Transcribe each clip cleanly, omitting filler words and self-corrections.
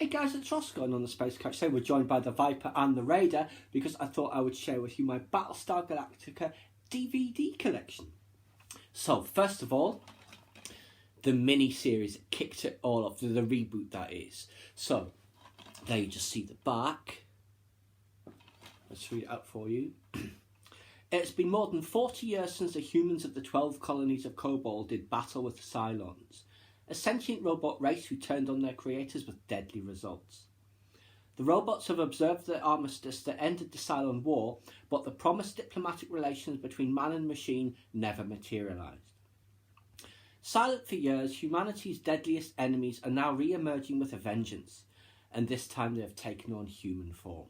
Hey guys, it's Ross going on the Space Couch. Today we're joined by the Viper and the Raider because I thought I would share with you my Battlestar Galactica DVD collection. So, first of all, the mini-series kicked it all off, the reboot that is. So, there you just see the back. Let's read it out for you. It's been more than 40 years since the humans of the 12 colonies of Kobol did battle with the Cylons, a sentient robot race who turned on their creators with deadly results. The robots have observed the armistice that ended the Cylon War, but the promised diplomatic relations between man and machine never materialised. Silent for years, humanity's deadliest enemies are now re-emerging with a vengeance, and this time they have taken on human form.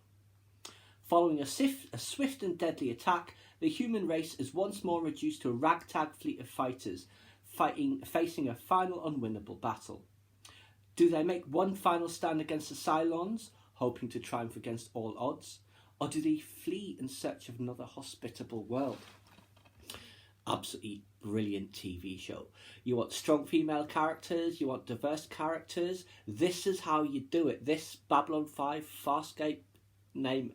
Following a swift and deadly attack, the human race is once more reduced to a ragtag fleet of fighters, facing a final unwinnable battle. Do they make one final stand against the Cylons, hoping to triumph against all odds, or do they flee in search of another hospitable world? Absolutely brilliant TV show. You want strong female characters, you want diverse characters. This is how you do it. This, Babylon 5, Farscape, name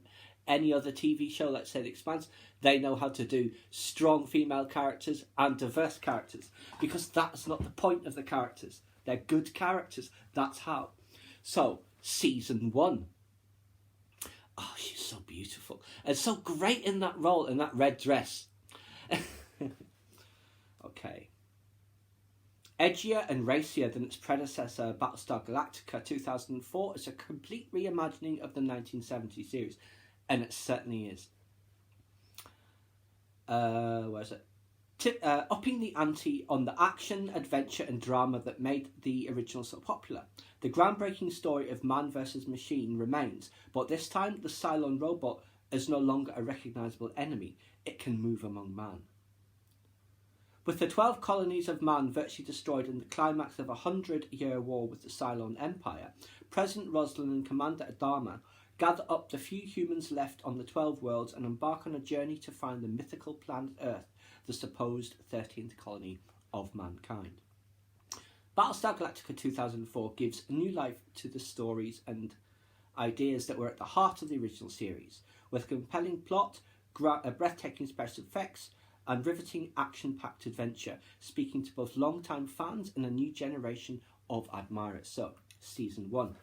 any other TV show, let's say The Expanse, they know how to do strong female characters and diverse characters, because that's not the point of the characters. They're good characters. That's how. So, season 1. Oh, she's so beautiful and so great in that role, in that red dress. Okay. Edgier and racier than its predecessor, Battlestar Galactica 2004, is a complete reimagining of the 1970s series. And it certainly is. Where is it? Upping the ante on the action, adventure and drama that made the original so popular. The groundbreaking story of man versus machine remains, but this time the Cylon robot is no longer a recognisable enemy. It can move among man. With the 12 colonies of man virtually destroyed in the climax of a 100-year war with the Cylon Empire, President Roslin and Commander Adama gather up the few humans left on the 12 worlds and embark on a journey to find the mythical planet Earth, the supposed 13th colony of mankind. Battlestar Galactica 2004 gives new life to the stories and ideas that were at the heart of the original series, with a compelling plot, breathtaking special effects, and riveting action-packed adventure, speaking to both long-time fans and a new generation of admirers. So, Season 1.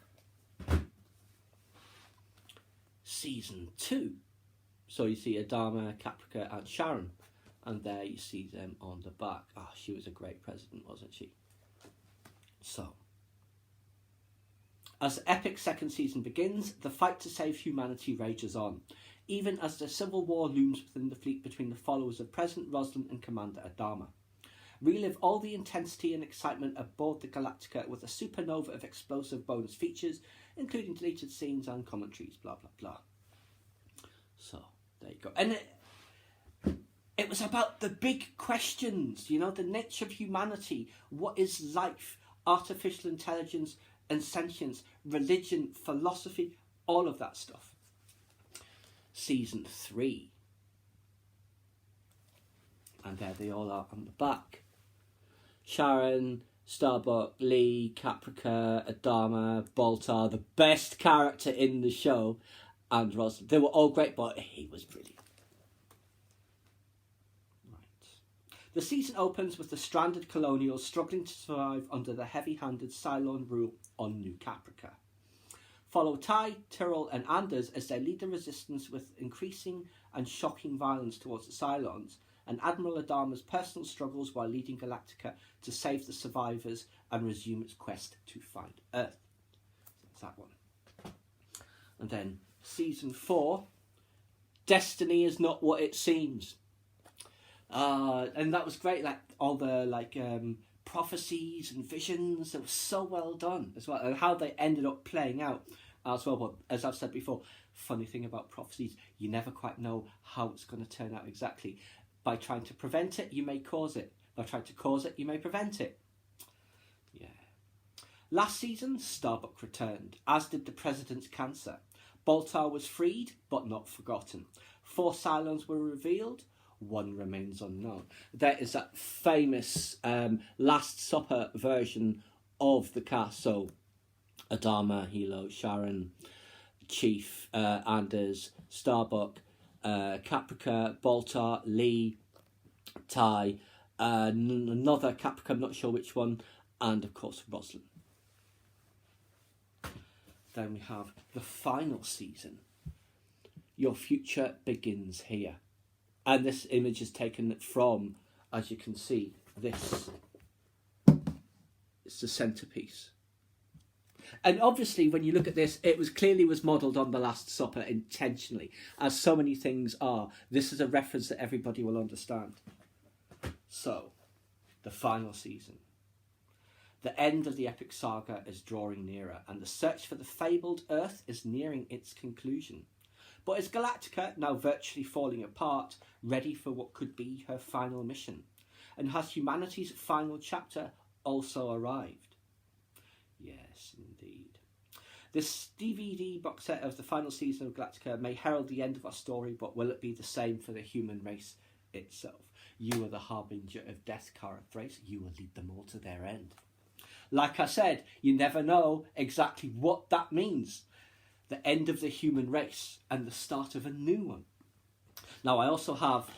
Season 2. So you see Adama, Caprica and Sharon, and there you see them on the back. Ah, oh, she was a great president, wasn't she? So, as the epic second season begins, the fight to save humanity rages on, even as the civil war looms within the fleet between the followers of President Roslin and Commander Adama. Relive all the intensity and excitement aboard the Galactica with a supernova of explosive bonus features, including deleted scenes and commentaries, blah blah blah. So, there you go. And it was about the big questions, you know, the nature of humanity, what is life, artificial intelligence and sentience, religion, philosophy, all of that stuff. Season 3. And there they all are on the back. Sharon, Starbuck, Lee, Caprica, Adama, Baltar, the best character in the show, and Roslin. They were all great, but he was brilliant. Right. The season opens with the stranded colonials struggling to survive under the heavy-handed Cylon rule on New Caprica. Follow Ty, Tyrrell and Anders as they lead the resistance with increasing and shocking violence towards the Cylons, and Admiral Adama's personal struggles while leading Galactica to save the survivors and resume its quest to find Earth. That's that one. And then Season 4, Destiny is not what it seems. And that was great, like all the prophecies and visions, that was so well done as well, and how they ended up playing out as well. But as I've said before, funny thing about prophecies, you never quite know how it's going to turn out exactly. By trying to prevent it, you may cause it. By trying to cause it, you may prevent it. Yeah. Last season, Starbuck returned, as did the President's cancer. Baltar was freed, but not forgotten. 4 Cylons were revealed. 1 remains unknown. There is that famous Last Supper version of the cast. So Adama, Hilo, Sharon, Chief, Anders, Starbuck, Caprica, Baltar, Lee, Ty, another Caprica, I'm not sure which one, and of course Rosalind. Then we have the final season. Your future begins here. And this image is taken from, as you can see, this. It's the centerpiece. And obviously, when you look at this, it was clearly modelled on The Last Supper intentionally, as so many things are. This is a reference that everybody will understand. So, the final season. The end of the epic saga is drawing nearer, and the search for the fabled Earth is nearing its conclusion. But is Galactica, now virtually falling apart, ready for what could be her final mission? And has humanity's final chapter also arrived? Yes, indeed. This DVD box set of the final season of Galactica may herald the end of our story, but will it be the same for the human race itself? You are the harbinger of death, Forster-Fraser. You will lead them all to their end. Like I said, you never know exactly what that means. The end of the human race and the start of a new one. Now, I also have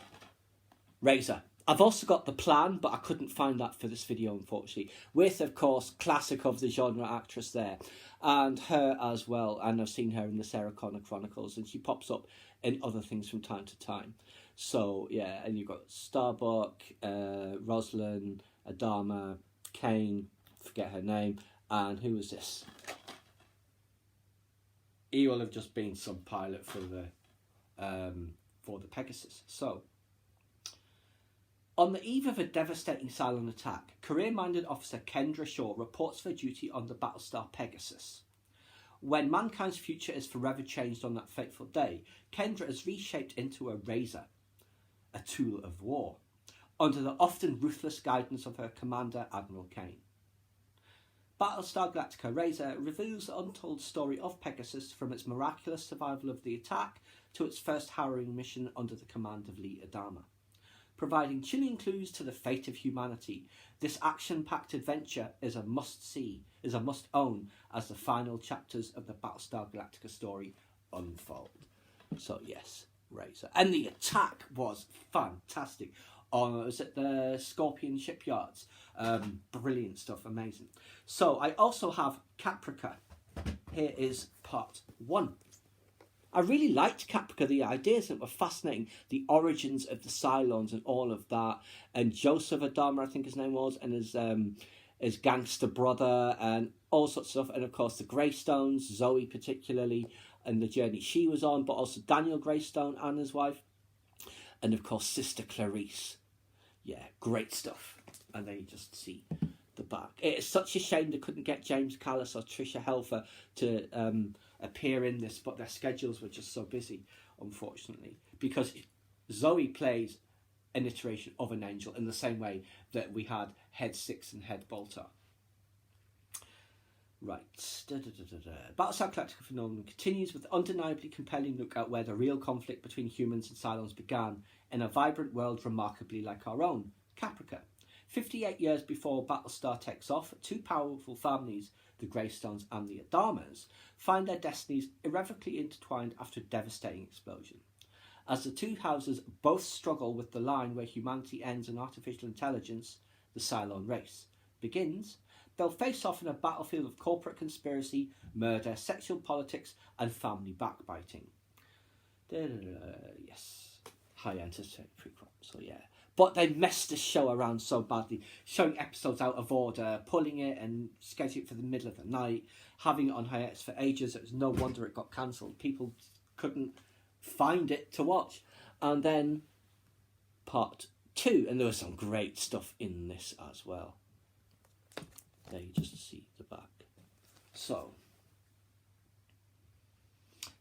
Razor. I've also got The Plan, but I couldn't find that for this video, unfortunately. With, of course, classic of the genre actress there. And her as well. And I've seen her in the Sarah Connor Chronicles. And she pops up in other things from time to time. So, yeah. And you've got Starbuck, Rosalind, Adama, Kane, forget her name. And who was this? He will have just been some pilot for the Pegasus. So, on the eve of a devastating Cylon attack, career-minded officer Kendra Shaw reports for duty on the Battlestar Pegasus. When mankind's future is forever changed on that fateful day, Kendra is reshaped into a razor, a tool of war, under the often ruthless guidance of her commander, Admiral Kane. Battlestar Galactica Razor reveals the untold story of Pegasus from its miraculous survival of the attack to its first harrowing mission under the command of Lee Adama. Providing chilling clues to the fate of humanity, this action-packed adventure is a must-own as the final chapters of the Battlestar Galactica story unfold. So yes, Razor. And the attack was fantastic. Was at the Scorpion shipyards. Brilliant stuff, amazing. So I also have Caprica. Here is part 1. I really liked Caprica. The ideas that were fascinating, the origins of the Cylons and all of that, and Joseph Adama, I think his name was, and his gangster brother, and all sorts of stuff, and of course the Greystones, Zoe particularly, and the journey she was on, but also Daniel Greystone and his wife, and of course Sister Clarice. Yeah, great stuff. And then you just see the back. It's such a shame they couldn't get James Callis or Tricia Helfer to appear in this, but their schedules were just so busy, unfortunately. Because Zoe plays an iteration of an angel in the same way that we had Head 6 and Head Baltar. Right. Battlestar Galactica phenomenon continues with an undeniably compelling look at where the real conflict between humans and Cylons began in a vibrant world remarkably like our own, Caprica. 58 years before Battlestar takes off, two powerful families, the Greystones and the Adamas, find their destinies irrevocably intertwined after a devastating explosion. As the two houses both struggle with the line where humanity ends and artificial intelligence, the Cylon race, begins, they'll face off in a battlefield of corporate conspiracy, murder, sexual politics, and family backbiting. Yes, high anticipated prequel, so yeah. But they messed the show around so badly, showing episodes out of order, pulling it and scheduling it for the middle of the night, having it on hiatus for ages. It was no wonder it got cancelled. People couldn't find it to watch. And then part 2, and there was some great stuff in this as well. There you just see the back. So,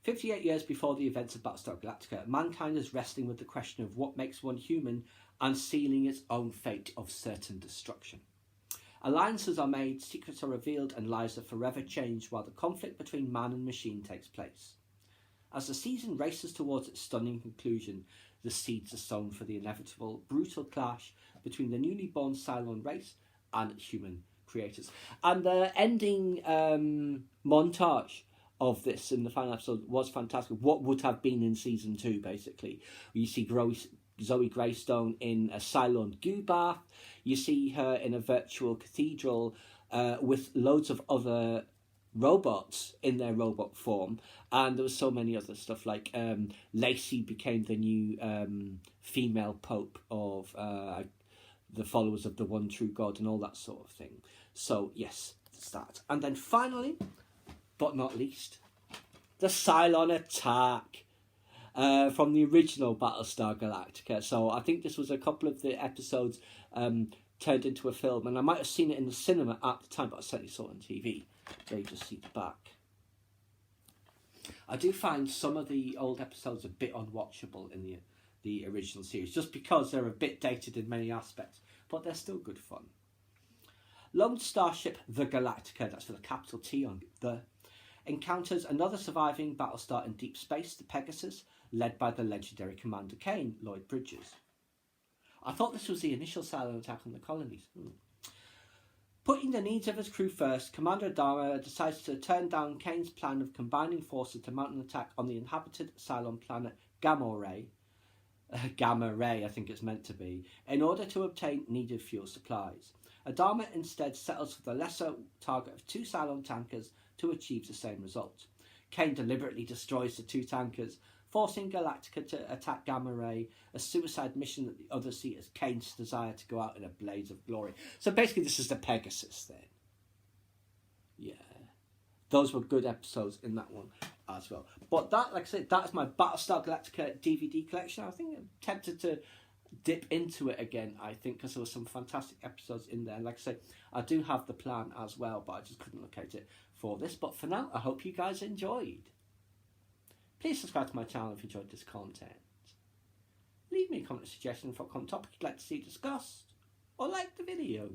58 years before the events of Battlestar Galactica, mankind is wrestling with the question of what makes one human and sealing its own fate of certain destruction. Alliances are made, secrets are revealed, and lives are forever changed while the conflict between man and machine takes place. As the season races towards its stunning conclusion, the seeds are sown for the inevitable, brutal clash between the newly born Cylon race and human creators. And the ending montage of this in the final episode was fantastic. What would have been in season 2, basically. You see Zoe Greystone in a Cylon goo bath. You see her in a virtual cathedral with loads of other robots in their robot form, and there was so many other stuff like Lacey became the new female pope of the followers of the one true God and all that sort of thing. So yes, that's that. And then finally, but not least, the Cylon attack from the original Battlestar Galactica. So I think this was a couple of the episodes turned into a film, and I might have seen it in the cinema at the time, but I certainly saw it on TV. There you just see the back. I do find some of the old episodes a bit unwatchable in the original series, just because they're a bit dated in many aspects, but they're still good fun. Lone starship the Galactica, that's with a capital T on the, encounters another surviving Battlestar in deep space, the Pegasus, led by the legendary Commander Kane, Lloyd Bridges. I thought this was the initial Cylon attack on the colonies. Putting the needs of his crew first, Commander Adama decides to turn down Kane's plan of combining forces to mount an attack on the inhabited Cylon planet Gamma Ray, I think it's meant to be, in order to obtain needed fuel supplies. Adama instead settles for the lesser target of 2 Cylon tankers to achieve the same result. Kane deliberately destroys the 2 tankers, forcing Galactica to attack Gamma Ray, a suicide mission that the others see as Kane's desire to go out in a blaze of glory. So basically this is the Pegasus then. Yeah. Those were good episodes in that one as well. But that, like I said, that is my Battlestar Galactica DVD collection. I think I'm tempted to dip into it again, I think, because there were some fantastic episodes in there. And like I say, I do have the plan as well, but I just couldn't locate it for this. But for now, I hope you guys enjoyed. Please subscribe to my channel if you enjoyed this content. Leave me a comment suggestion for a topic you'd like to see discussed, or like the video.